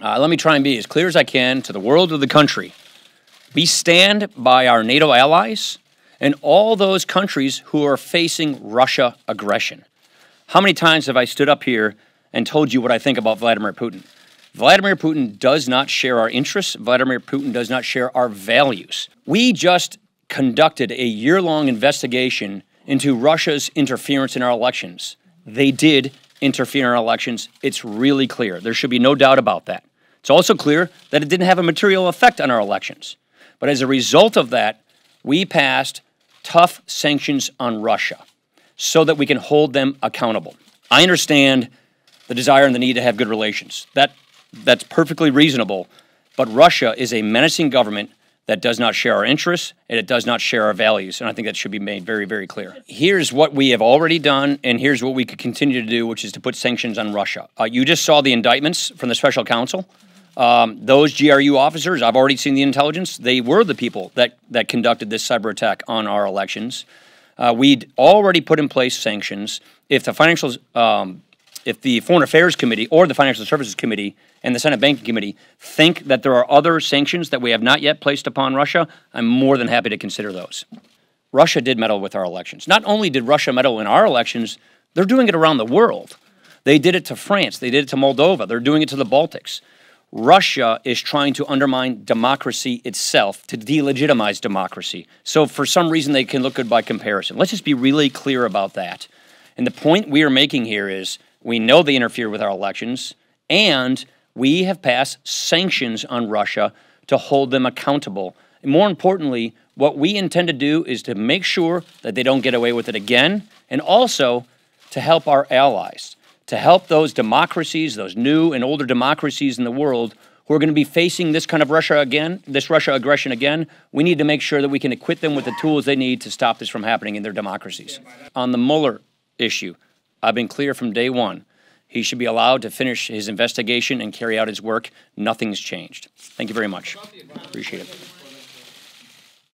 Let me try and be as clear as I can to the world or the country. We stand by our NATO allies and all those countries who are facing Russia aggression. How many times have I stood up here and told you what I think about Vladimir Putin? Vladimir Putin does not share our interests. Vladimir Putin does not share our values. We just conducted a year-long investigation into Russia's interference in our elections. They did interfere in our elections. It's really clear. There should be no doubt about that. It's also clear that it didn't have a material effect on our elections. But as a result of that, we passed tough sanctions on Russia so that we can hold them accountable. I understand the desire and the need to have good relations. That's perfectly reasonable, but Russia is a menacing government that does not share our interests and it does not share our values, and I think that should be made very, very clear. Here's what we have already done, and here's what we could continue to do, which is to put sanctions on Russia. You just saw the indictments from the special counsel. Those GRU officers, I've already seen the intelligence. They were the people that conducted this cyber attack on our elections. We'd already put in place sanctions. If the Foreign Affairs Committee or the Financial Services Committee and the Senate Banking Committee think that there are other sanctions that we have not yet placed upon Russia, I'm more than happy to consider those. Russia did meddle with our elections. Not only did Russia meddle in our elections, they're doing it around the world. They did it to France. They did it to Moldova. They're doing it to the Baltics. Russia is trying to undermine democracy itself, to delegitimize democracy. So for some reason, they can look good by comparison. Let's just be really clear about that. And the point we are making here is we know they interfere with our elections, and we have passed sanctions on Russia to hold them accountable. And more importantly, what we intend to do is to make sure that they don't get away with it again, and also to help our allies, to help those democracies, those new and older democracies in the world who are going to be facing this kind of Russia aggression again. We need to make sure that we can equip them with the tools they need to stop this from happening in their democracies. On the Mueller issue, I've been clear from day one. He should be allowed to finish his investigation and carry out his work. Nothing's changed. Thank you very much. Appreciate it.